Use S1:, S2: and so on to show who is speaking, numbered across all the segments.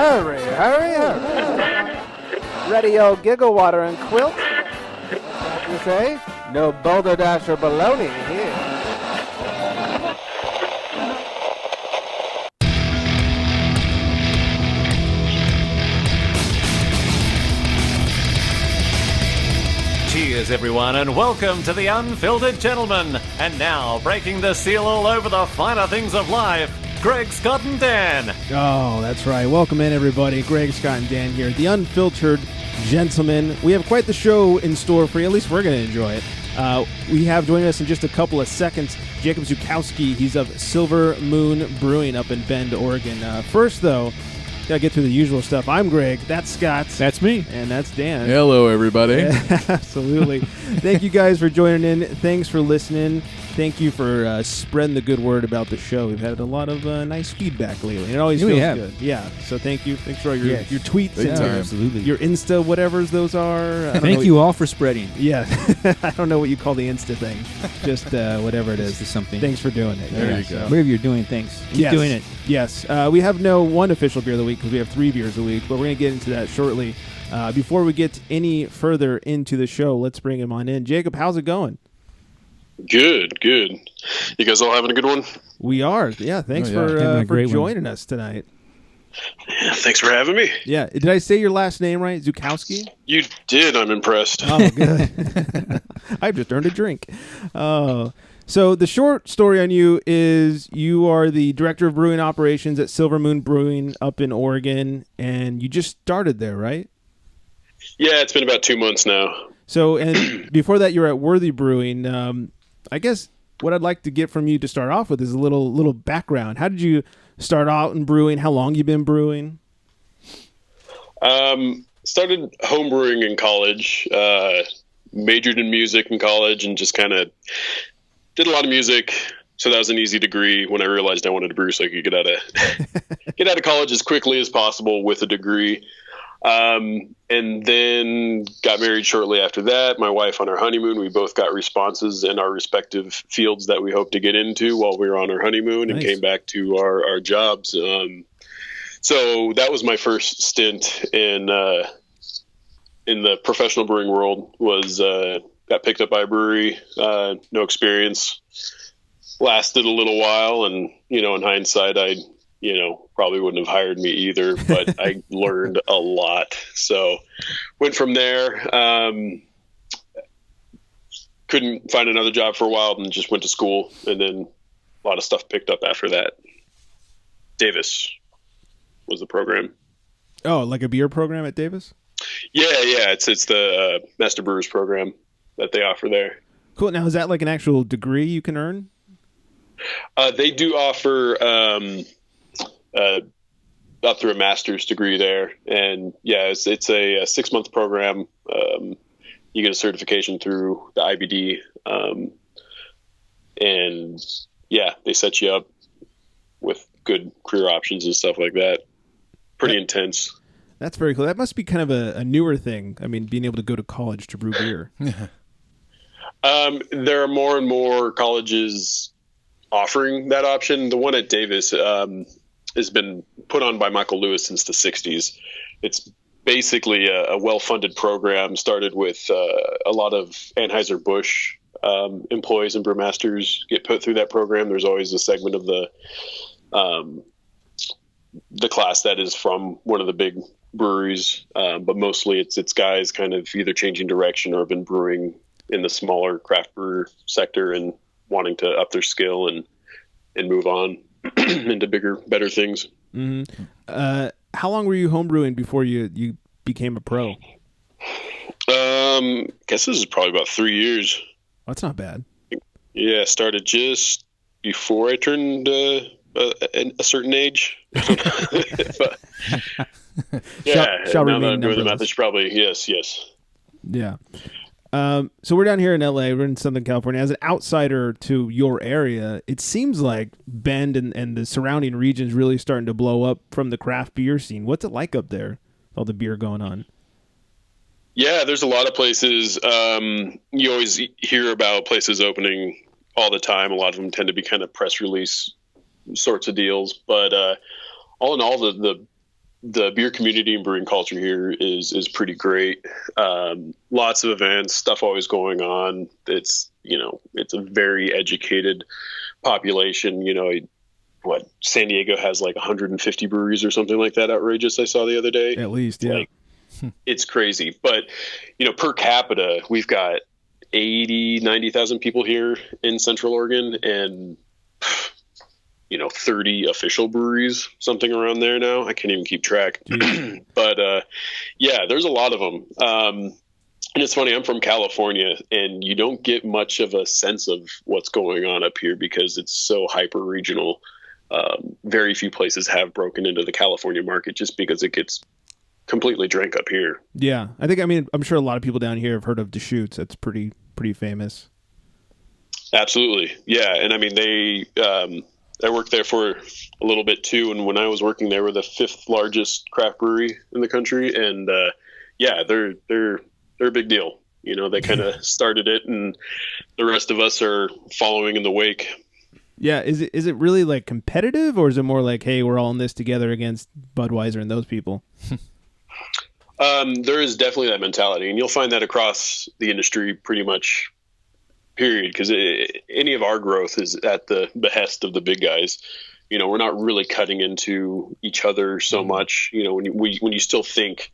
S1: hurry, hurry, hurry. Ready, yo, giggle water and quilt? You say? No boulder dash or baloney here.
S2: Cheers, everyone, and welcome to The Unfiltered Gentleman. And now, breaking the seal all over the finer things of life, Greg, Scott, and Dan.
S3: Oh, that's right. Welcome in, everybody. Greg, Scott, and Dan here. The Unfiltered Gentleman. We have quite the show in store for you. At least we're going to enjoy it. We have joining us in just a couple of seconds, Jacob Zuchowski. He's of Silver Moon Brewing up in Bend, Oregon. First, though, gotta get through the usual stuff. I'm Greg. That's Scott.
S4: That's me.
S3: And that's Dan.
S4: Hello, everybody.
S3: Absolutely. Thank you guys for joining in. Thanks for listening. Thank you for spreading the good word about the show. We've had a lot of nice feedback lately. It always feels good. Yeah. So thank you. Thanks for all your tweets and
S4: absolutely.
S3: Your Insta whatevers those are.
S4: Thank you all for spreading.
S3: Yeah. I don't know what you call the Insta thing. Just whatever it is.
S4: Something.
S3: Thanks for doing it.
S4: There you go.
S3: So.
S4: Whatever you're doing, thanks. Keep doing it.
S3: Yes. We have no one official beer of the week because we have 3 beers a week, but we're going to get into that shortly. Before we get any further into the show, let's bring him on in. Jacob, how's it going?
S5: Good. You guys all having a good one?
S3: We are. Yeah, thanks for joining us tonight.
S5: Yeah, thanks for having me.
S3: Yeah, did I say your last name right? Zuchowski?
S5: You did. I'm impressed.
S3: Oh, good. I've just earned a drink. So the short story on you is you are the Director of Brewing Operations at Silver Moon Brewing up in Oregon, and you just started there, right?
S5: Yeah, it's been about 2 months now.
S3: So, and before that, you were at Worthy Brewing. I guess what I'd like to get from you to start off with is a little background. How did you start out in brewing? How long you been brewing?
S5: Started home brewing in college. Majored in music in college, and just kind of did a lot of music. So that was an easy degree when I realized I wanted to brew, so I could get out of college as quickly as possible with a degree. And then got married shortly after that. My wife on our honeymoon, we both got responses in our respective fields that we hoped to get into while we were on our honeymoon. And came back to our jobs. So that was my first stint in the professional brewing world. Got picked up by a brewery, no experience, lasted a little while. And, in hindsight, I probably wouldn't have hired me either, but I learned a lot. So went from there, couldn't find another job for a while and just went to school. And then a lot of stuff picked up after that. Davis was the program.
S3: Oh, like a beer program at Davis?
S5: Yeah. It's the Master Brewers program that they offer there.
S3: Cool. Now, is that like an actual degree you can earn?
S5: They do offer, up through a master's degree there. And yeah, it's a 6-month program. You get a certification through the IBD. And yeah, they set you up with good career options and stuff like that. Pretty intense.
S3: That's very cool. That must be kind of a newer thing. I mean, being able to go to college to brew beer.
S5: There are more and more colleges offering that option. The one at Davis, has been put on by Michael Lewis since the 60s. It's basically a well-funded program, started with a lot of Anheuser-Busch employees and brewmasters get put through that program. There's always a segment of the class that is from one of the big breweries, but mostly it's guys kind of either changing direction or have been brewing in the smaller craft brewer sector and wanting to up their skill and move on into bigger, better things.
S3: Mm-hmm. How long were you homebrewing before you became a pro?
S5: I guess this is probably about 3 years.
S3: That's not bad.
S5: Yeah, started just before I turned a certain age. But, yeah,
S3: shall
S5: now that
S3: remain
S5: I'm doing the math,
S3: numberless.
S5: it's probably yes.
S3: Yeah. So we're down here in LA. We're in Southern California. As an outsider to your area, it seems like Bend and the surrounding regions really starting to blow up from the craft beer scene. What's it like up there? All the beer going on.
S5: Yeah, there's a lot of places. You always hear about places opening all the time. A lot of them tend to be kind of press release sorts of deals. But all in all, the the beer community and brewing culture here is pretty great. Lots of events, stuff always going on. It's a very educated population. San Diego has like 150 breweries or something like that. Outrageous. I saw the other day.
S3: At least, yeah.
S5: It's crazy. But, per capita, we've got 90,000 people here in Central Oregon, and 30 official breweries, something around there now. I can't even keep track. But there's a lot of them. And it's funny, I'm from California, and you don't get much of a sense of what's going on up here because it's so hyper regional. Very few places have broken into the California market just because it gets completely drank up here.
S3: Yeah, I'm sure a lot of people down here have heard of Deschutes. That's pretty famous.
S5: Absolutely, yeah. And I worked there for a little bit too, and when I was working there, we're the 5th largest craft brewery in the country, and they're a big deal. They kind of started it, and the rest of us are following in the wake.
S3: Yeah, is it really like competitive, or is it more like, hey, we're all in this together against Budweiser and those people?
S5: There is definitely that mentality, and you'll find that across the industry pretty much, period, because any of our growth is at the behest of the big guys. We're not really cutting into each other so much. When you still think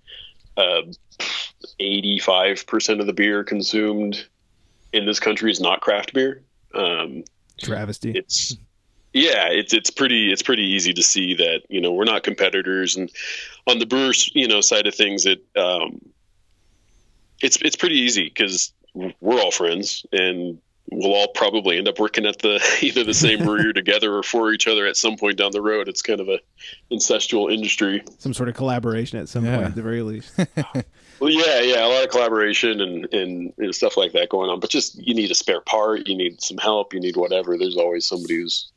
S5: 85% of the beer consumed in this country is not craft beer.
S3: Travesty.
S5: It's pretty easy to see that, we're not competitors, and on the brewers, side of things, it's pretty easy because we're all friends, and we'll all probably end up working at either the same brewery together or for each other at some point down the road. It's kind of a incestual industry.
S3: Some sort of collaboration at some point, at the very least.
S5: Well, a lot of collaboration and stuff like that going on. But just, you need a spare part, you need some help, you need whatever. There's always somebody who's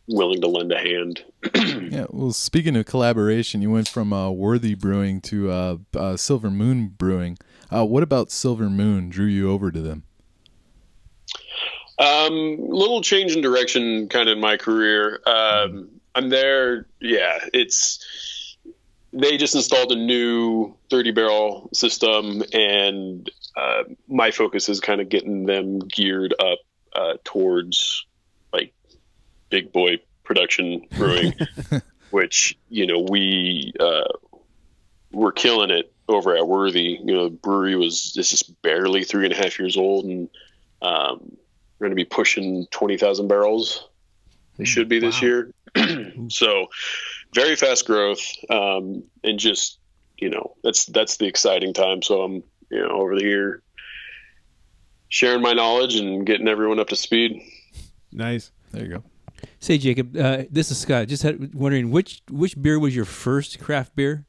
S5: willing to lend a hand.
S6: Yeah. Well, speaking of collaboration, you went from Worthy Brewing to Silver Moon Brewing. What about Silver Moon drew you over to them?
S5: Little change in direction kind of in my career. I'm there. Yeah, they just installed a new 30 barrel system, and my focus is kind of getting them geared up towards like big boy production brewing, which, we're killing it over at Worthy. The brewery is just barely 3.5 years old, and we're going to be pushing 20,000 barrels. They should be this year. So very fast growth. And just, that's the exciting time. So I'm, over here sharing my knowledge and getting everyone up to speed.
S3: Nice.
S6: There you go.
S4: Say, Jacob, this is Scott. Just wondering, which beer was your first craft beer?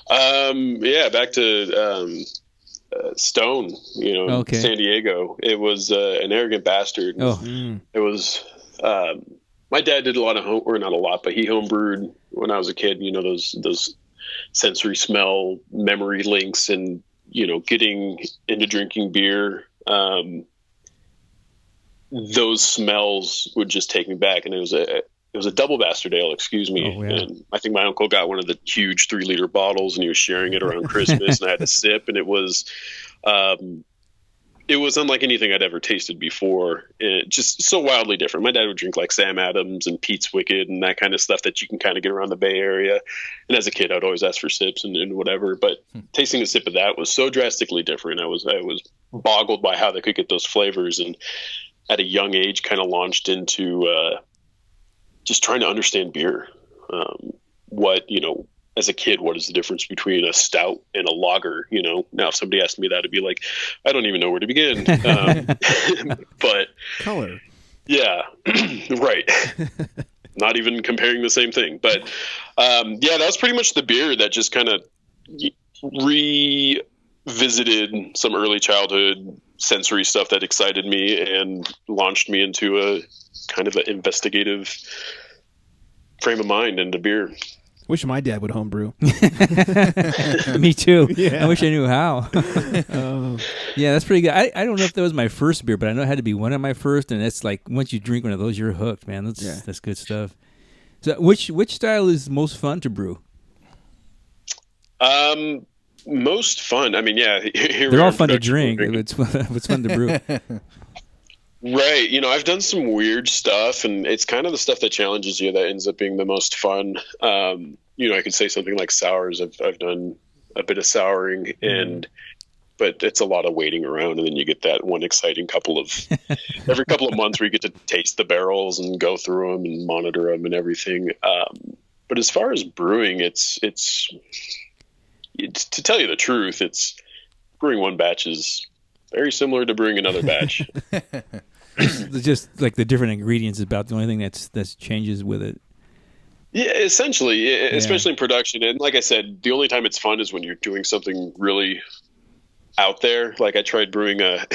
S5: Back to Stone, San Diego. It was an Arrogant Bastard. It was my dad did a lot of not a lot, but he homebrewed when I was a kid. Those sensory smell memory links, and getting into drinking beer. Those smells would just take me back, and it was a double bastard ale, excuse me.
S3: Oh, yeah.
S5: And I think my uncle got one of the huge 3-liter bottles, and he was sharing it around Christmas, and I had a sip, and it was unlike anything I'd ever tasted before. Just so wildly different. My dad would drink like Sam Adams and Pete's Wicked and that kind of stuff that you can kind of get around the Bay Area. And as a kid, I'd always ask for sips and whatever, but tasting a sip of that was so drastically different. I was boggled by how they could get those flavors, and at a young age kind of launched into just trying to understand beer. As a kid, what is the difference between a stout and a lager? Now if somebody asked me that, I'd be like, I don't even know where to begin. But
S3: color.
S5: Yeah, right. Not even comparing the same thing. But that was pretty much the beer that just kind of revisited some early childhood sensory stuff that excited me and launched me into a kind of an investigative frame of mind into beer.
S3: Wish my dad would homebrew.
S4: Me too.
S3: Yeah.
S4: I wish I knew how. Yeah, that's pretty good. I don't know if that was my first beer, but I know it had to be one of my first, and it's like once you drink one of those, you're hooked, man. That's good stuff. So which style is most fun to brew?
S5: Most fun. I mean, yeah, here
S4: They're
S5: we
S4: all
S5: are
S4: fun to
S5: production
S4: drink.
S5: brewing.
S4: It's fun to brew.
S5: Right. I've done some weird stuff, and it's kind of the stuff that challenges you that ends up being the most fun. I could say something like sours. I've done a bit of souring, but it's a lot of waiting around, and then you get that one exciting every couple of months where you get to taste the barrels and go through them and monitor them and everything. But as far as brewing, it's to tell you the truth, it's brewing one batch is very similar to brewing another batch.
S4: Just like the different ingredients is about the only thing that's changes with it.
S5: Yeah, essentially, especially in production. And like I said, the only time it's fun is when you're doing something really out there. Like I tried brewing I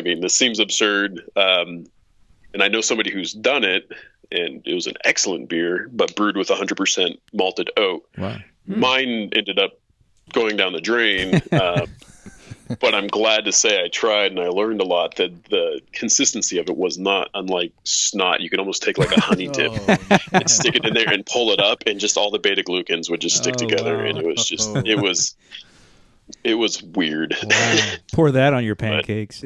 S5: mean, this seems absurd. And I know somebody who's done it, and it was an excellent beer, but brewed with 100% malted oat.
S4: Wow.
S5: Mine ended up going down the drain. But I'm glad to say I tried, and I learned a lot. That the consistency of it was not unlike snot. You could almost take like a honey tip and stick it in there and pull it up, and just all the beta glucans would just stick together.
S4: Wow.
S5: And it was just it was weird.
S4: Wow. Pour that on your pancakes.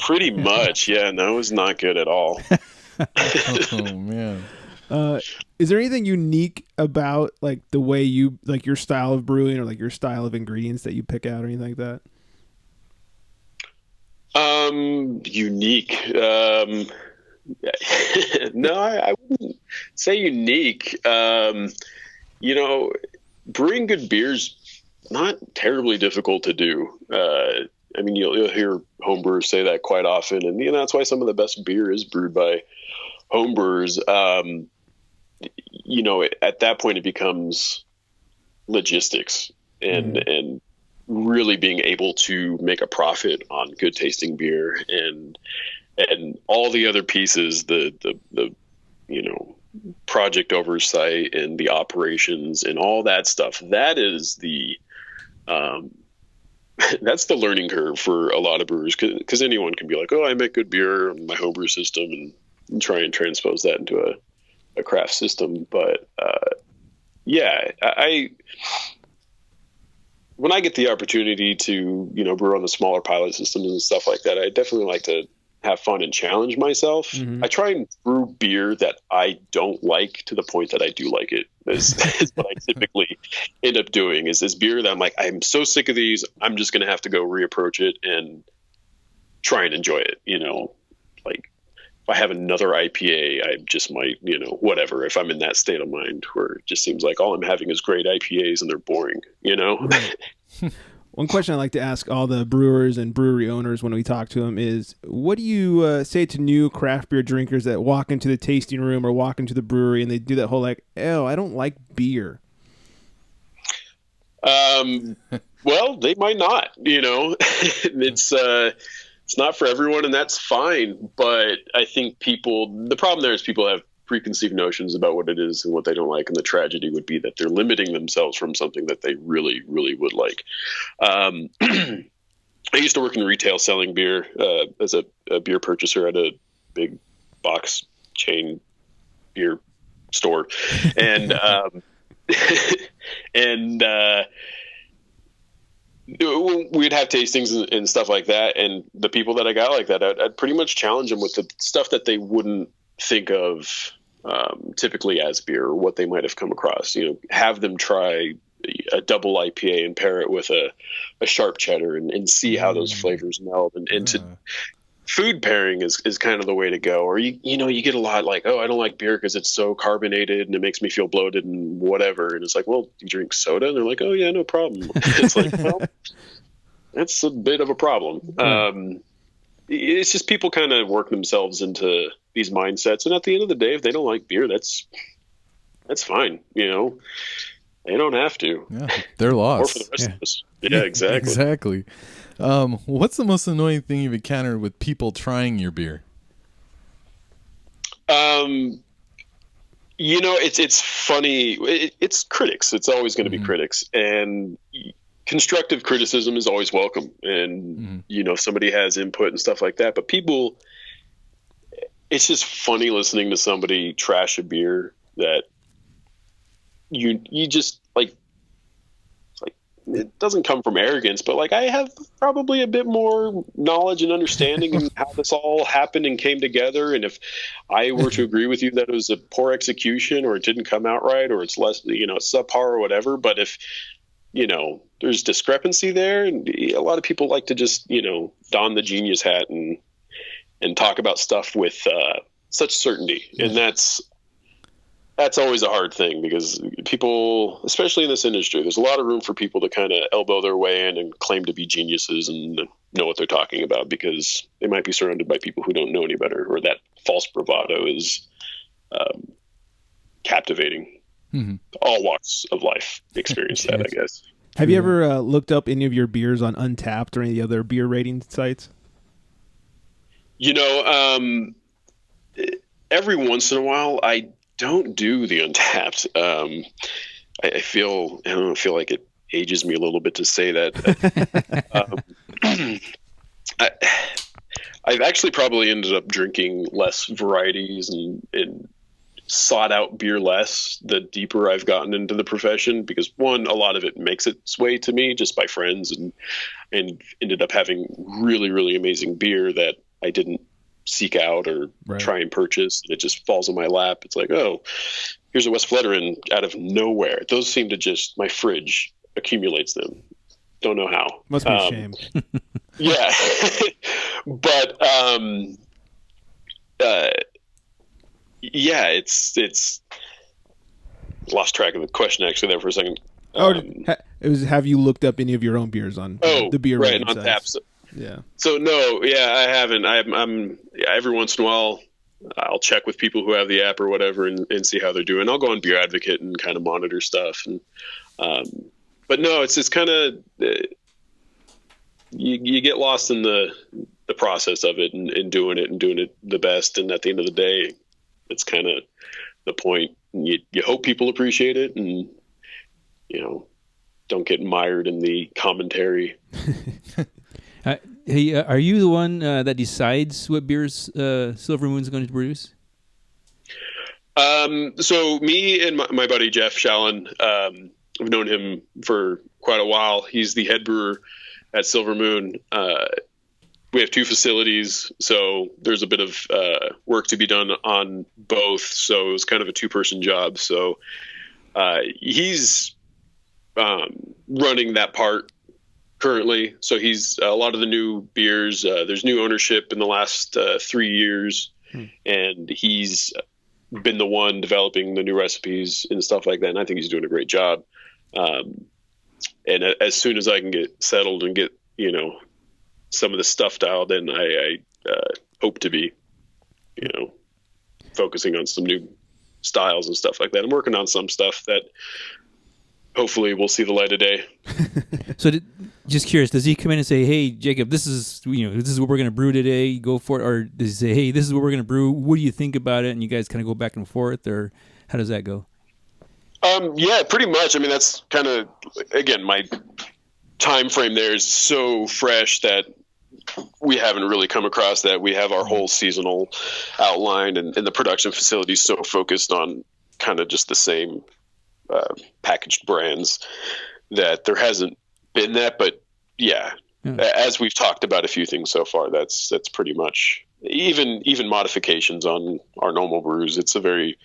S5: Pretty much, yeah. No, it was not good at all.
S6: Oh man.
S3: Is there anything unique about like the way you like your style of brewing or like your style of ingredients that you pick out or anything like that?
S5: Unique. No, I wouldn't say unique. Brewing good beer's not terribly difficult to do. I mean, you'll hear homebrewers say that quite often, and that's why some of the best beer is brewed by homebrewers. At that point, it becomes logistics and really being able to make a profit on good tasting beer and all the other pieces, the project oversight and the operations and all that stuff. That is that's the learning curve for a lot of brewers, because anyone can be like, oh, I make good beer on my homebrew system and try and transpose that into a craft system. But when I get the opportunity to brew on the smaller pilot systems and stuff like that, I definitely like to have fun and challenge myself. I try and brew beer that I don't like to the point that I do like it. Is what I typically end up doing. Is this beer that I'm like, I'm so sick of these, I'm just going to have to go reapproach it and try and enjoy it. Like if I have another IPA, I just might, whatever. If I'm in that state of mind where it just seems like all I'm having is great IPAs and they're boring,
S3: One question I like to ask all the brewers and brewery owners when we talk to them is, what do you say to new craft beer drinkers that walk into the tasting room or walk into the brewery and they do that whole like, oh, I don't like beer?
S5: Well, they might not, it's not for everyone, and that's fine. But I think the problem there is people have preconceived notions about what it is and what they don't like, and the tragedy would be that they're limiting themselves from something that they really, really would like. I used to work in retail selling beer as a beer purchaser at a big box chain beer store, and we'd have tastings and stuff like that, and the people that I got like that, I'd pretty much challenge them with the stuff that they wouldn't think of typically as beer, or what they might have come across. Have them try a double IPA and pair it with a sharp cheddar and see how those flavors meld. And to food pairing is kind of the way to go. Or you get a lot like, oh, I don't like beer because it's so carbonated and it makes me feel bloated and whatever. And it's like, well, you drink soda? And they're like, oh yeah, no problem. It's like, well, that's a bit of a problem. It's just people kind of work themselves into these mindsets, and at the end of the day, if they don't like beer, that's fine. They don't have to.
S6: Yeah, they're lost.
S5: Or for the rest of us. Yeah, exactly.
S6: Exactly. What's the most annoying thing you've encountered with people trying your beer?
S5: It's funny. It's critics. It's always going to be critics, and constructive criticism is always welcome. And if somebody has input and stuff like that, but people, it's just funny listening to somebody trash a beer that you just like it doesn't come from arrogance, but like I have probably a bit more knowledge and understanding of how this all happened and came together. And if I were to agree with you that it was a poor execution or it didn't come out right or it's less, it's subpar or whatever, but if, there's discrepancy there, and a lot of people like to just, don the genius hat and talk about stuff with such certainty. And that's always a hard thing because people, especially in this industry, there's a lot of room for people to kind of elbow their way in and claim to be geniuses and know what they're talking about because they might be surrounded by people who don't know any better, or that false bravado is captivating. Mm-hmm. All walks of life experience that, I guess.
S3: Have you ever looked up any of your beers on Untappd or any other beer rating sites?
S5: Every once in a while, I don't do the Untappd. I feel like it ages me a little bit to say that. I've actually probably ended up drinking less varieties and sought out beer less the deeper I've gotten into the profession, because one, a lot of it makes its way to me just by friends and ended up having really, really amazing beer that I didn't seek out or try and purchase. It just falls in my lap. It's like, oh, here's a West Veteran out of nowhere. Those seem to just, my fridge accumulates them. Don't know how.
S3: Must be a shame.
S5: Yeah. But, yeah, it's lost track of the question actually there for a second.
S3: It was, have you looked up any of your own beers on the beer rating
S5: on
S3: sites?
S5: Taps?
S3: Yeah.
S5: So no, I haven't. I'm every once in a while I'll check with people who have the app or whatever and see how they're doing. I'll go on Beer Advocate and kind of monitor stuff. And but no, it's kind of you get lost in the process of it and doing it the best. And at the end of the day, it's kind of the point. You hope people appreciate it and don't get mired in the commentary.
S4: Hey, are you the one that decides what beers Silver Moon's going to produce?
S5: So me and my buddy Jeff Shallon, I've known him for quite a while. He's the head brewer at Silver Moon. We have two facilities, so there's a bit of work to be done on both. So it was kind of a two-person job. So he's running that part currently. So he's a lot of the new beers. There's new ownership in the last 3 years, and he's been the one developing the new recipes and stuff like that. And I think he's doing a great job. And as soon as I can get settled and get some of the stuff dialed in, I hope to be focusing on some new styles and stuff like that. I'm working on some stuff that hopefully we'll see the light of day.
S4: So just curious, does he come in and say, hey, Jacob, this is what we're going to brew today, go for it? Or does he say, hey, this is what we're going to brew, what do you think about it? And you guys kind of go back and forth, or how does that go?
S5: Yeah, pretty much. I mean, that's kind of, again, my time frame there is so fresh that we haven't really come across that. We have our whole seasonal outline, and the production facility is so focused on kind of just the same packaged brands that there hasn't been that. But yeah, as we've talked about a few things so far, that's pretty much even modifications on our normal brews. It's a very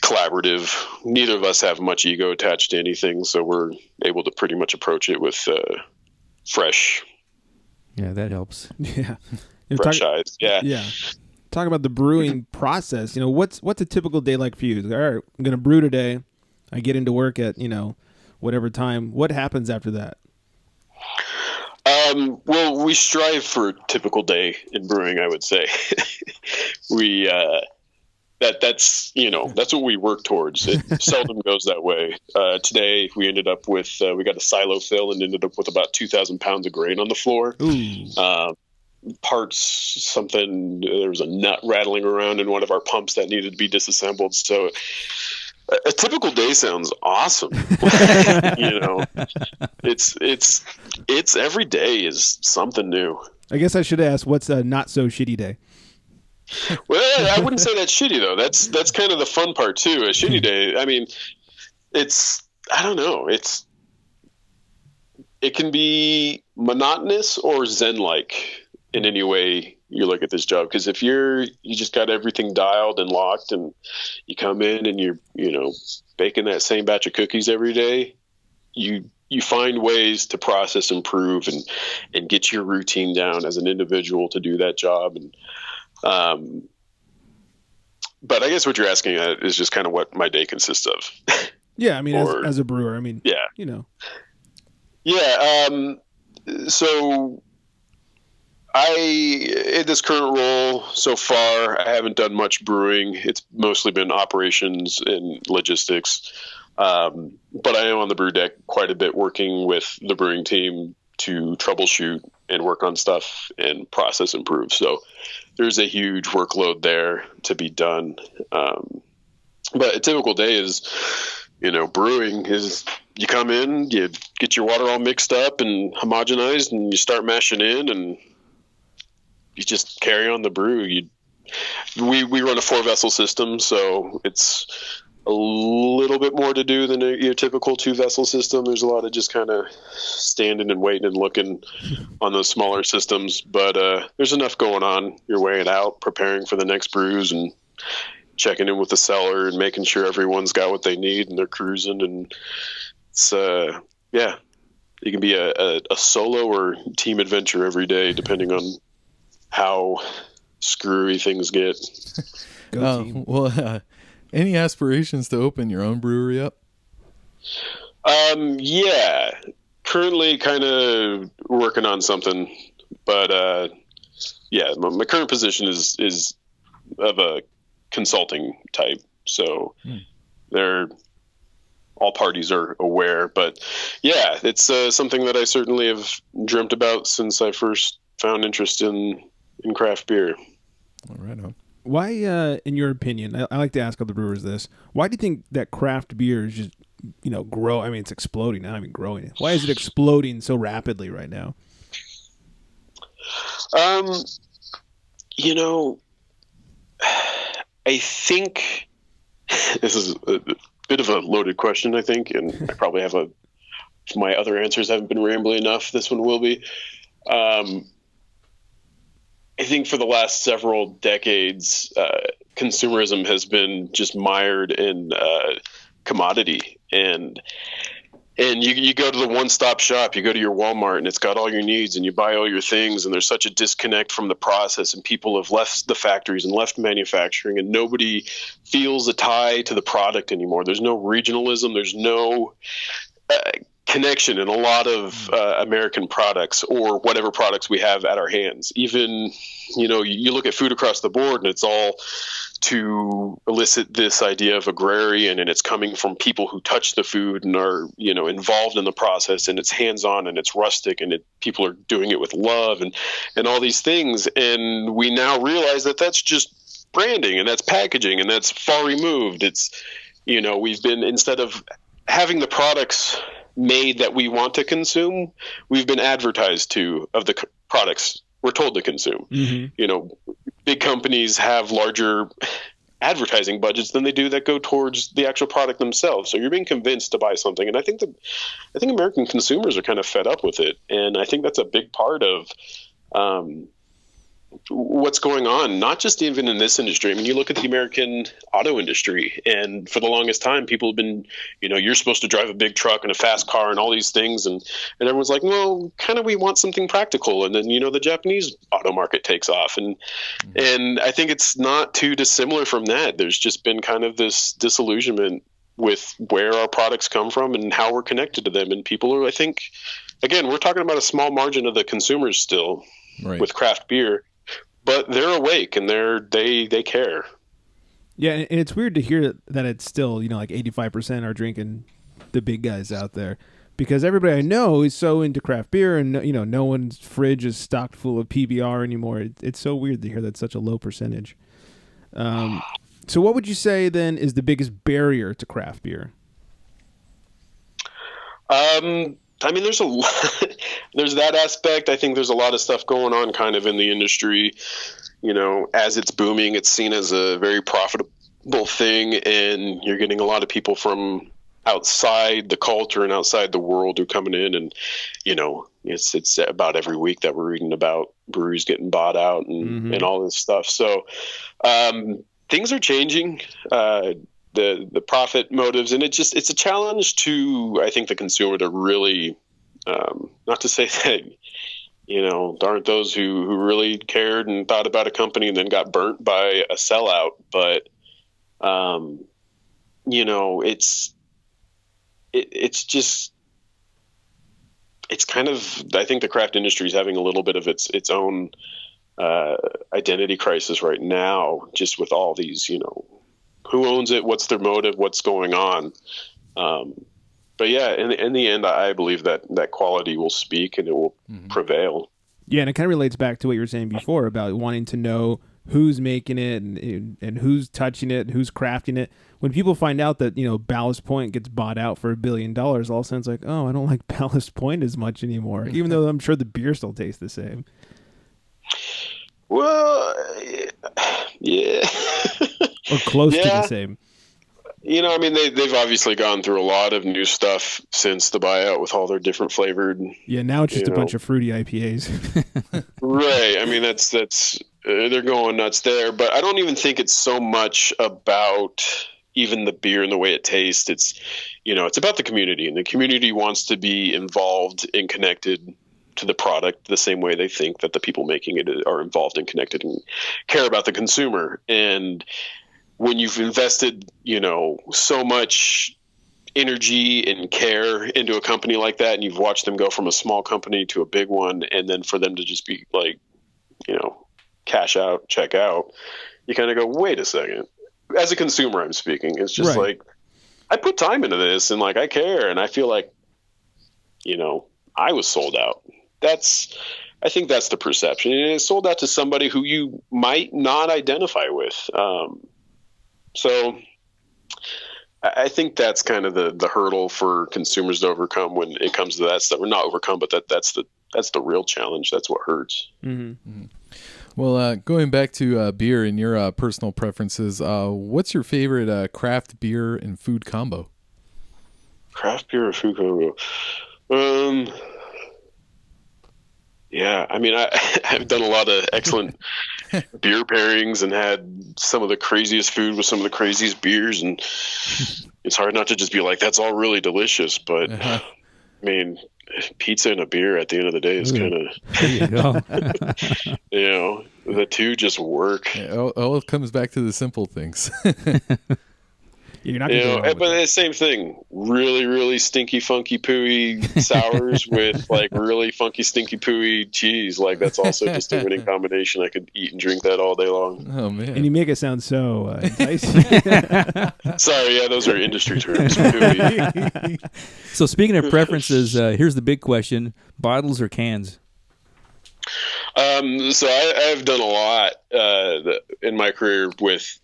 S5: collaborative. Neither of us have much ego attached to anything, so we're able to pretty much approach it with fresh.
S4: Yeah, that helps.
S3: Yeah,
S5: fresh eyes. Yeah.
S3: Talk about the brewing process. What's a typical day like for you? All right, I'm gonna brew today. I get into work at whatever time. What happens after that?
S5: Well, we strive for a typical day in brewing, I would say. That's what we work towards. It seldom goes that way. Today we ended up with, we got a silo fill and ended up with about 2,000 pounds of grain on the floor. Parts, there was a nut rattling around in one of our pumps that needed to be disassembled. So a typical day sounds awesome. It's every day is something new.
S3: I guess I should ask, what's a not so shitty day?
S5: Well, I wouldn't say that's shitty though. That's kind of the fun part too. A shitty day. I mean, I don't know. It can be monotonous or zen-like in any way you look at this job. Because if you just got everything dialed and locked, and you come in and you're baking that same batch of cookies every day, you find ways to process, improve, and get your routine down as an individual to do that job. And but I guess what you're asking is just kind of what my day consists of.
S3: Yeah, I mean, as a brewer, I mean,
S5: yeah. Yeah. So in this current role so far, I haven't done much brewing. It's mostly been operations and logistics. But I am on the brew deck quite a bit, working with the brewing team to troubleshoot and work on stuff and process improve. So there's a huge workload there to be done. But a typical day is, brewing is, you come in, you get your water all mixed up and homogenized, and you start mashing in, and you just carry on the brew. We run a 4-vessel system, so it's a little bit more to do than your typical 2-vessel system. There's a lot of just kind of standing and waiting and looking on those smaller systems, but there's enough going on. You're weighing out, preparing for the next brews, and checking in with the cellar and making sure everyone's got what they need and they're cruising. And it's it can be a solo or team adventure every day, depending on how screwy things get.
S6: Any aspirations to open your own brewery up?
S5: Yeah, currently kind of working on something, but my current position is of a consulting type. So all parties are aware, but yeah, it's something that I certainly have dreamt about since I first found interest in craft beer.
S6: All right on.
S3: Why, in your opinion, I like to ask other brewers this, why do you think that craft beer is just, grow? I mean, it's exploding now. I mean, growing. Why is it exploding so rapidly right now?
S5: I think this is a bit of a loaded question, I think, and I probably have my other answers haven't been rambling enough. This one will be. I think for the last several decades, consumerism has been just mired in commodity, and you go to the one-stop shop, you go to your Walmart, and it's got all your needs, and you buy all your things, and there's such a disconnect from the process, and people have left the factories and left manufacturing, and nobody feels a tie to the product anymore. There's no regionalism. There's no connection in a lot of American products, or whatever products we have at our hands. Even, you look at food across the board, and it's all to elicit this idea of agrarian, and it's coming from people who touch the food and are, involved in the process, and it's hands-on and it's rustic, and people are doing it with love and all these things. And we now realize that that's just branding, and that's packaging, and that's far removed. It's, we've been, instead of having the products made that we want to consume, we've been advertised to of the products we're told to consume. Mm-hmm. Big companies have larger advertising budgets than they do that go towards the actual product themselves. So you're being convinced to buy something. And I think American consumers are kind of fed up with it. And I think that's a big part of what's going on, not just even in this industry. I mean, you look at the American auto industry, and for the longest time, people have been, you're supposed to drive a big truck and a fast car and all these things. And everyone's like, well, kind of, we want something practical. And then, the Japanese auto market takes off. And I think it's not too dissimilar from that. There's just been kind of this disillusionment with where our products come from and how we're connected to them. And people are, I think, again, we're talking about a small margin of the consumers still with craft beer. But they're awake, and they care.
S3: Yeah, and it's weird to hear that it's still, like 85% are drinking the big guys out there, because everybody I know is so into craft beer, and no one's fridge is stocked full of PBR anymore. It's so weird to hear that's such a low percentage. So what would you say then is the biggest barrier to craft beer?
S5: I mean, there's a lot, there's that aspect. I think there's a lot of stuff going on kind of in the industry. You know, as it's booming, it's seen as a very profitable thing, and you're getting a lot of people from outside the culture and outside the world who are coming in, and you know, it's about every week that we're reading about breweries getting bought out and all this stuff. So things are changing. The profit motives, and it's a challenge to, I think, the consumer to really, not to say that, you know, there aren't those who really cared and thought about a company and then got burnt by a sellout, but you know, it's just, it's kind of, I think the craft industry is having a little bit of its own identity crisis right now, just with all these, you know, who owns it, what's their motive, what's going on. But yeah, in the end, I believe that quality will speak and it will prevail.
S3: Yeah, and it kind of relates back to what you were saying before about wanting to know who's making it and who's touching it, who's crafting it. When people find out that, you know, Ballast Point gets bought out for $1 billion, all of a sudden it's like, oh, I don't like Ballast Point as much anymore, even though I'm sure the beer still tastes the same.
S5: Well, yeah.
S3: Or close to the same.
S5: You know, I mean, they've obviously gone through a lot of new stuff since the buyout with all their different flavored.
S3: Yeah, now it's just a bunch of fruity IPAs.
S5: Right. I mean, that's they're going nuts there. But I don't even think it's so much about even the beer and the way it tastes. It's, you know, it's about the community, and the community wants to be involved and connected to the product the same way they think that the people making it are involved and connected and care about the consumer. And when you've invested, you know, so much energy and care into a company like that, and you've watched them go from a small company to a big one, and then for them to just be like, you know, cash out, check out, you kind of go, wait a second. As a consumer, I'm speaking. It's just like, I put time into this, and like, I care, and I feel like, you know, I was sold out. I think that's the perception. And it's sold out to somebody who you might not identify with. So I think that's kind of the hurdle for consumers to overcome when it comes to that stuff. Or not overcome, but that's the real challenge. That's what hurts.
S6: Mm-hmm. Well, going back to beer and your personal preferences, what's your favorite craft beer and food combo?
S5: Craft beer or food combo? Yeah, I mean, I've done a lot of excellent beer pairings and had some of the craziest food with some of the craziest beers, and it's hard not to just be like, that's all really delicious. But I mean, pizza and a beer at the end of the day is kind of,
S4: There you go.
S5: you know, the two just work.
S6: Yeah, all it comes back to the simple things.
S3: You're not
S5: You
S3: gonna
S5: know, but the same thing, really, really stinky, funky, pooey sours with like really funky, stinky, pooey cheese. Like that's also just a winning combination. I could eat and drink that all day long.
S6: Oh man!
S3: And you make it sound so enticing.
S5: Sorry, yeah, those are industry terms. Pooey.
S4: So speaking of preferences, here's the big question: bottles or cans?
S5: So I've done a lot in my career with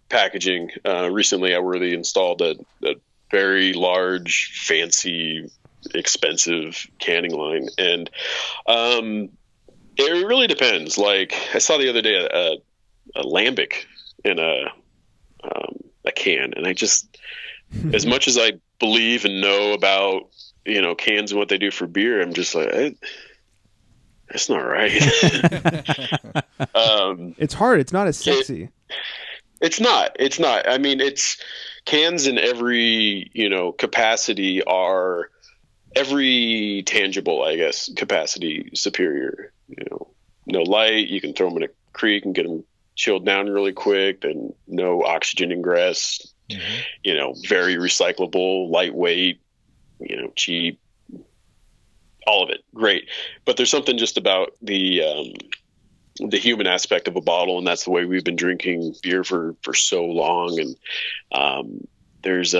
S5: packaging. Recently, I really installed a very large, fancy, expensive canning line, and it really depends. Like I saw the other day a lambic in a can, and I just, as much as I believe and know about, you know, cans and what they do for beer, I'm just like, that's not right.
S3: It's hard. It's not as sexy.
S5: It's not. I mean, it's cans in every, you know, capacity are every tangible, I guess, capacity superior. You know, no light, you can throw them in a creek and get them chilled down really quick, and no oxygen ingress. Mm-hmm. You know, very recyclable, lightweight, you know, cheap, all of it. Great. But there's something just about the human aspect of a bottle, and that's the way we've been drinking beer for so long. And there's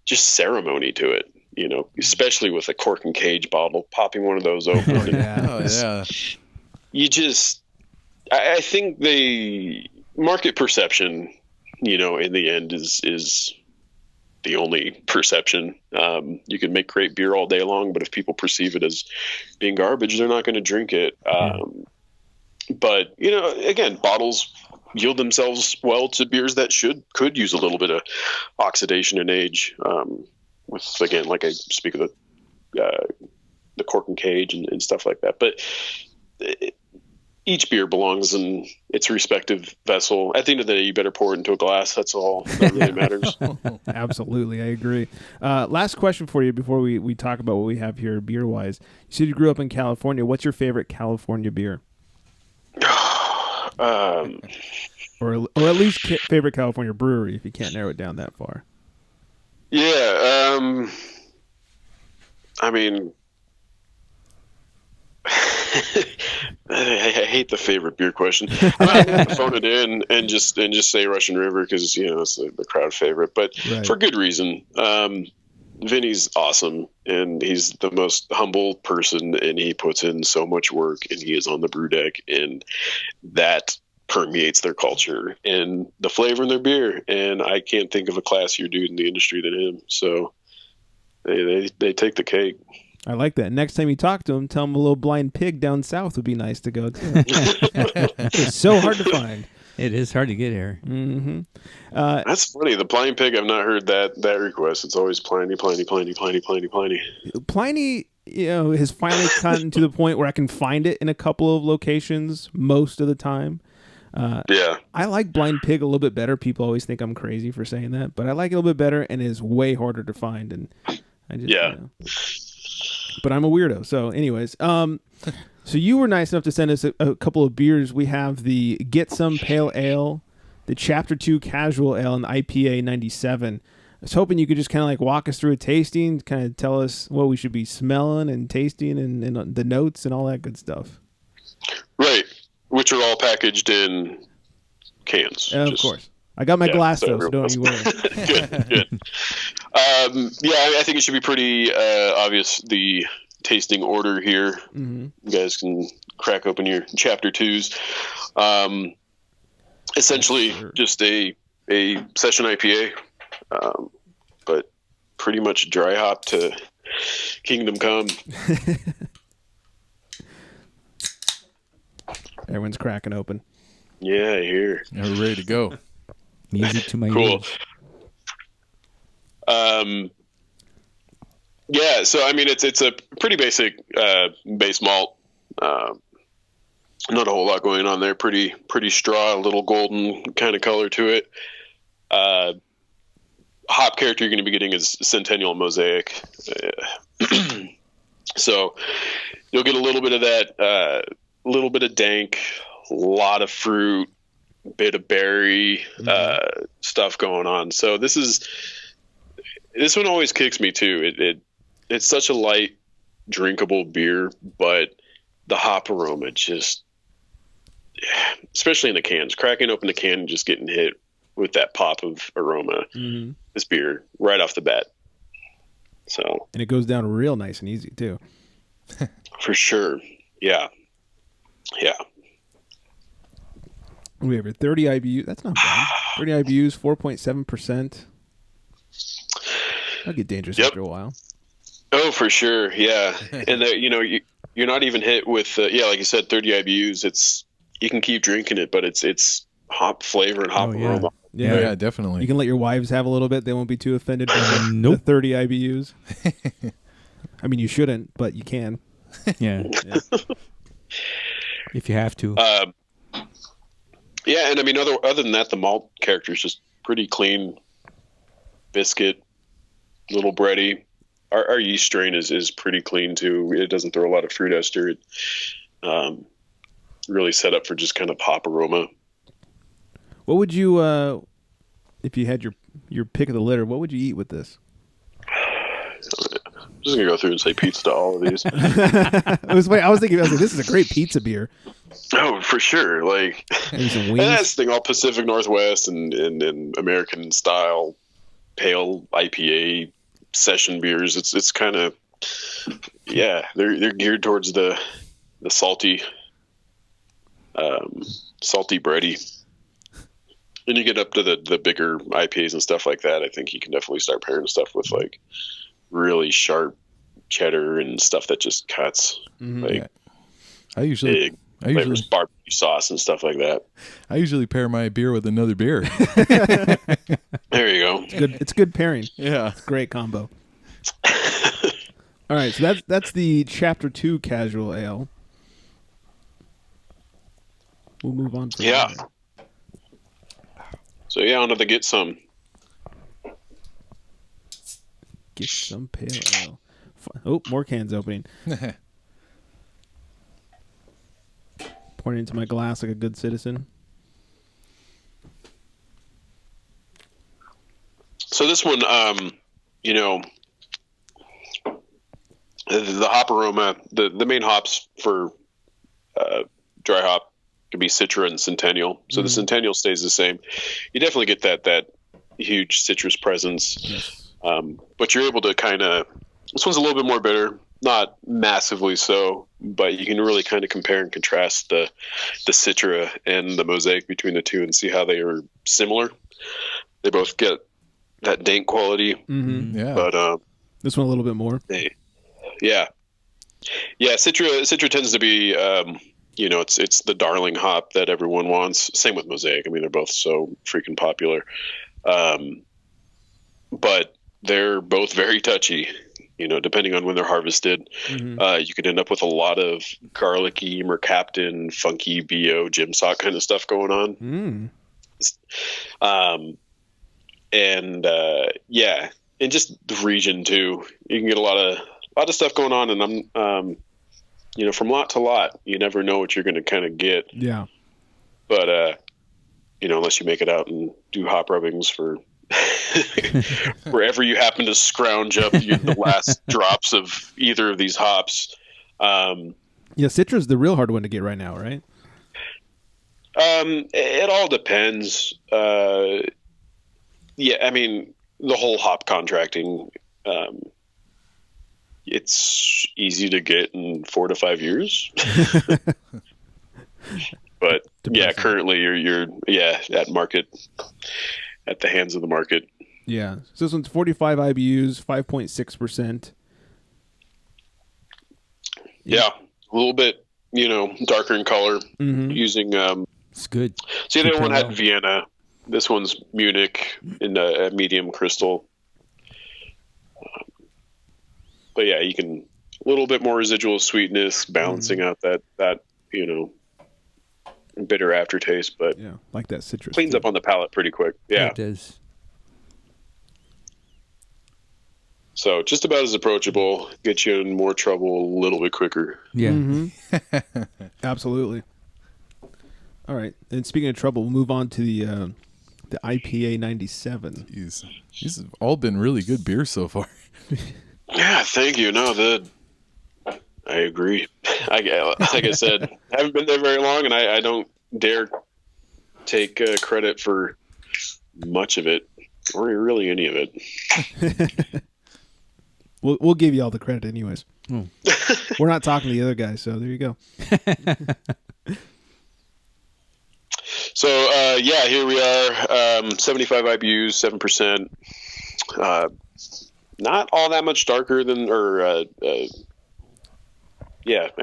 S5: just ceremony to it, you know, especially with a cork and cage bottle, popping one of those open. You just, I think the market perception, you know, in the end is the only perception. You can make great beer all day long, but if people perceive it as being garbage, they're not going to drink it. But, you know, again, bottles yield themselves well to beers that could use a little bit of oxidation and age. With, again, like I speak of the cork and cage and stuff like that. But each beer belongs in its respective vessel. At the end of the day, you better pour it into a glass. That's all that really matters.
S3: Absolutely, I agree. Last question for you before we talk about what we have here beer-wise. You said you grew up in California. What's your favorite California beer? Or at least favorite California brewery, if you can't narrow it down that far.
S5: Yeah, I mean, I hate the favorite beer question. I'm going to phone it in and just say Russian River because, you know, it's the crowd favorite, but for good reason. Vinny's awesome, and he's the most humble person, and he puts in so much work, and he is on the brew deck, and that permeates their culture and the flavor in their beer. And I can't think of a classier dude in the industry than him. So they take the cake.
S3: I like that. Next time you talk to him, tell him a little Blind Pig down south would be nice to go to. It's so hard to find.
S4: It is hard to get here.
S3: Mm-hmm.
S5: That's funny. The Pliny Pig, I've not heard that request. It's always Pliny.
S3: Pliny, you know, has finally gotten to the point where I can find it in a couple of locations most of the time.
S5: Yeah.
S3: I like Blind Pig a little bit better. People always think I'm crazy for saying that, but I like it a little bit better, and it is way harder to find. And I just,
S5: yeah.
S3: You know, but I'm a weirdo. So anyways, so you were nice enough to send us a couple of beers. We have the Get Some Pale Ale, the Chapter 2 Casual Ale, and the IPA 97. I was hoping you could just kind of like walk us through a tasting, kind of tell us what we should be smelling and tasting and the notes and all that good stuff.
S5: Right. Which are all packaged in cans.
S3: Of course. I got my glass, though, so don't you worry.
S5: Good. Yeah, I think it should be pretty obvious, the tasting order here.
S3: Mm-hmm.
S5: You guys can crack open your Chapter 2s. Essentially, just a session IPA, but pretty much dry hop to Kingdom Come.
S3: Everyone's cracking open.
S5: Yeah, here.
S6: We're ready to go.
S4: Music to my
S5: Cool.
S4: ears.
S5: Yeah, so I mean, it's a pretty basic base malt. Not a whole lot going on there. Pretty straw, a little golden kind of color to it. Hop character you're going to be getting is Centennial Mosaic. So you'll get a little bit of that, little bit of dank, a lot of fruit, bit of berry stuff going on. So this one always kicks me too. It's such a light, drinkable beer, but the hop aroma just, especially in the cans, cracking open the can and just getting hit with that pop of aroma.
S3: Mm-hmm.
S5: This beer right off the bat. So,
S3: and it goes down real nice and easy too.
S5: For sure. Yeah.
S3: We have a 30 IBU. That's not bad. 30 IBUs, 4.7%. That'll get dangerous after a while.
S5: Oh, for sure. Yeah. And you're not even hit with, like you said, 30 IBUs. You can keep drinking it, but it's hop flavor and hop aroma.
S6: Yeah, definitely.
S3: You can let your wives have a little bit. They won't be too offended by the 30 IBUs. I mean, you shouldn't, but you can.
S4: Yeah. If you have to.
S5: Yeah, and I mean, other than that, the malt character is just pretty clean. Biscuit, little bready. Our yeast strain is pretty clean too. It doesn't throw a lot of fruit ester. It really set up for just kind of pop aroma.
S3: What would you, if you had your pick of the litter, what would you eat with this?
S5: I'm just gonna go through and say pizza to all of these.
S3: I was thinking, this is a great pizza beer.
S5: Oh, for sure. Like,
S3: maybe some
S5: and
S3: wings.
S5: that's the thing, all Pacific Northwest and American style pale IPA session beers. It's kind of, they're geared towards the salty bready. When you get up to the bigger IPAs and stuff like that, I think you can definitely start pairing stuff with like really sharp cheddar and stuff that just cuts. Like
S6: Yeah. I usually
S5: flavors, barbecue sauce and stuff like that.
S6: I usually pair my beer with another beer.
S5: There you go.
S3: It's good pairing.
S6: Yeah.
S3: It's a great combo. All right, so that's the Chapter 2 Casual Ale. We'll move on from
S5: Yeah.
S3: there.
S5: So on to the get some.
S3: Get some pale ale. Oh, more cans opening. Pouring into my glass like a good citizen.
S5: So this one, you know, the hop aroma, the main hops for dry hop could be Citra and Centennial. So the Centennial stays the same. You definitely get that huge citrus presence.
S3: Yes.
S5: But you're able to this one's a little bit more bitter, not massively so, but you can really kind of compare and contrast the Citra and the Mosaic between the two and see how they are similar. They both get that dank quality,
S6: Yeah.
S5: but
S3: This one a little bit more.
S5: yeah. Citra tends to be, it's the darling hop that everyone wants. Same with Mosaic. I mean, they're both so freaking popular. But they're both very touchy, depending on when they're harvested. You could end up with a lot of garlicky, mercaptan, funky BO, gym sock kind of stuff going on. And just the region too, you can get a lot of stuff going on, and I'm from lot to lot, you never know what you're going to kind of get.
S3: Yeah.
S5: But unless you make it out and do hop rubbings for wherever you happen to scrounge up the last drops of either of these hops.
S3: Citra's the real hard one to get right now, right?
S5: It all depends. I mean, the whole hop contracting, it's easy to get in 4 to 5 years. But currently you're at market, at the hands of the market.
S3: Yeah. So this one's 45 IBUs, 5.6%.
S5: Yeah. A little bit, darker in color, using,
S4: It's good.
S5: see, the other one
S4: Good
S5: had Vienna. This one's Munich in a medium crystal. But yeah, you can a little bit more residual sweetness, balancing out that bitter aftertaste, but
S3: Yeah, like that citrus.
S5: cleans up on the palate pretty quick. Yeah.
S4: It does.
S5: So just about as approachable, get you in more trouble a little bit quicker.
S4: Yeah.
S3: Absolutely. All right. And speaking of trouble, we'll move on to the IPA 97.
S6: These have all been really good beers so far.
S5: Yeah, thank you. No, I agree. Like I said, I haven't been there very long, and I don't dare take credit for much of it, or really any of it.
S3: We'll give you all the credit anyways. We're not talking to the other guys, so there you go.
S5: So, here we are, 75 IBUs, 7%. Not all that much darker than, I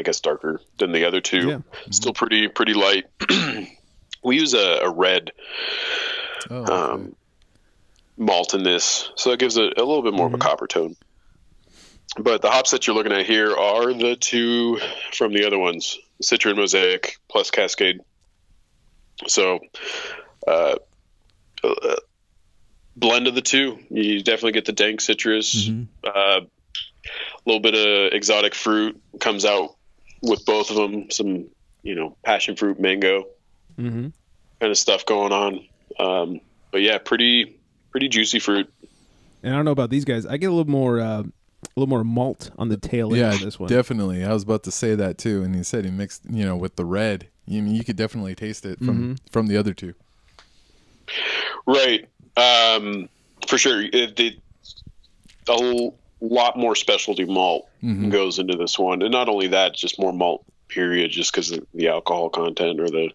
S5: guess darker than the other two.
S3: Yeah.
S5: Still pretty light. We use a red malt in this, so it gives it a little bit more of a copper tone. But the hops that you're looking at here are the two from the other ones, Citra and Mosaic plus Cascade. So, blend of the two, you definitely get the dank citrus. A little bit of exotic fruit comes out with both of them. Some, passion fruit, mango kind of stuff going on. But yeah, pretty juicy fruit.
S3: And I don't know about these guys. I get a little more malt on the tail end of this one.
S6: Definitely. I was about to say that too. And he said he mixed, with the red. You could definitely taste it from the other two.
S5: Right. For sure. A lot more specialty malt goes into this one. And not only that, just more malt, period, just because of the alcohol content or the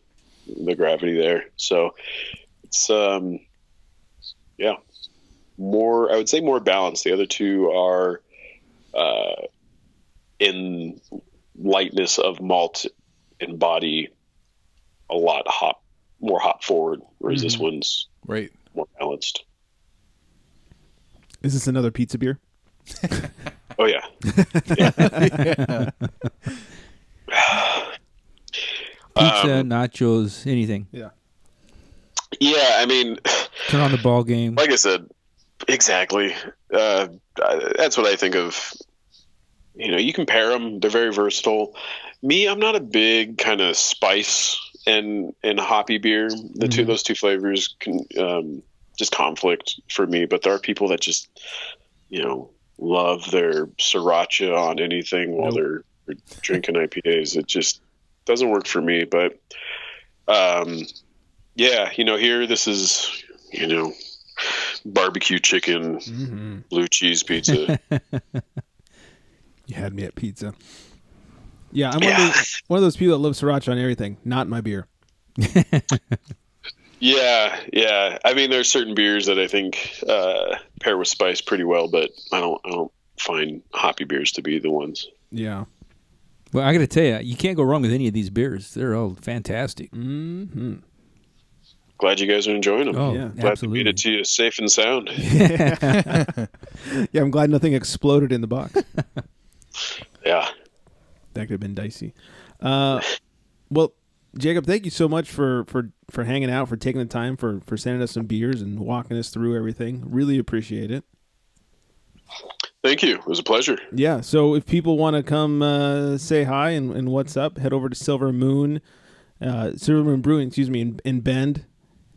S5: gravity there. So It's yeah, I would say more balanced. The other two are in lightness of malt and body, a lot more hop forward, whereas this one's
S6: Right.
S5: more balanced.
S3: Is this another pizza beer?
S5: Oh yeah.
S4: Pizza, nachos, anything.
S3: Yeah.
S5: Yeah, I mean,
S4: Turn on the ball game.
S5: like I said, exactly. That's what I think of. You can pair them; they're very versatile. Me, I'm not a big kind of spice and hoppy beer. Those two flavors can just conflict for me. But there are people that just love their sriracha on anything while they're drinking IPAs. It just doesn't work for me. But yeah, here this is barbecue chicken, blue cheese pizza.
S3: You had me at pizza. Yeah, I'm one of those people that love sriracha on everything. Not my beer.
S5: Yeah. I mean, there's certain beers that I think pair with spice pretty well, but I don't find hoppy beers to be the ones.
S3: Yeah.
S4: Well, I got to tell you, you can't go wrong with any of these beers. They're all fantastic.
S3: Mm-hmm.
S5: Glad you guys are enjoying them.
S4: Oh,
S3: Yeah.
S5: Glad
S4: absolutely.
S5: to meet it to you safe and sound.
S3: Yeah, I'm glad nothing exploded in the box.
S5: Yeah.
S3: That could have been dicey. Well, Jacob, thank you so much for hanging out, for taking the time, for sending us some beers and walking us through everything. Really appreciate it.
S5: Thank you. It was a pleasure.
S3: Yeah, so if people want to come say hi and what's up, head over to Silver Moon Brewing, in Bend.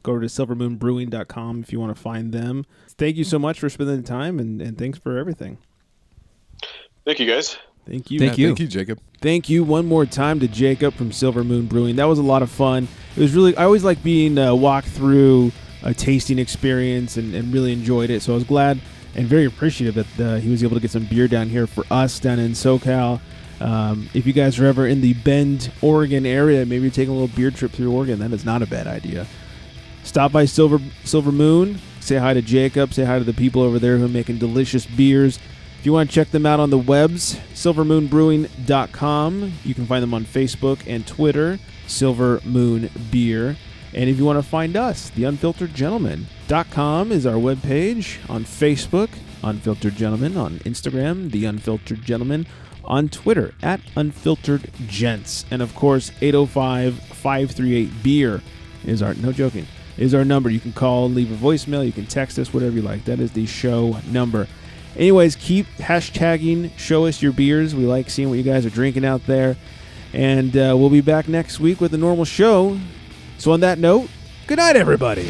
S3: Go over to silvermoonbrewing.com if you want to find them. Thank you so much for spending the time, and thanks for everything.
S5: Thank you, guys.
S3: Thank you.
S4: Thank you.
S6: Thank you, Jacob.
S3: Thank you one more time to Jacob from Silver Moon Brewing. That was a lot of fun. It was really, I always like being walked through a tasting experience and really enjoyed it. So I was glad and very appreciative that he was able to get some beer down here for us down in SoCal. If you guys are ever in the Bend, Oregon area, maybe you're taking a little beer trip through Oregon, that is not a bad idea. Stop by Silver Moon, say hi to Jacob, say hi to the people over there who are making delicious beers. If you want to check them out on the webs, silvermoonbrewing.com. You can find them on Facebook and Twitter, Silver Moon Beer. And if you want to find us, theunfilteredgentleman.com is our webpage. On Facebook, Unfiltered Gentleman. On Instagram, The Unfiltered Gentleman. On Twitter, @UnfilteredGents. And of course, 805-538-BEER is our, no joking, is our number. You can call, leave a voicemail, you can text us, whatever you like. That is the show number. Anyways, keep hashtagging, show us your beers. We like seeing what you guys are drinking out there. And we'll be back next week with a normal show. So on that note, good night, everybody.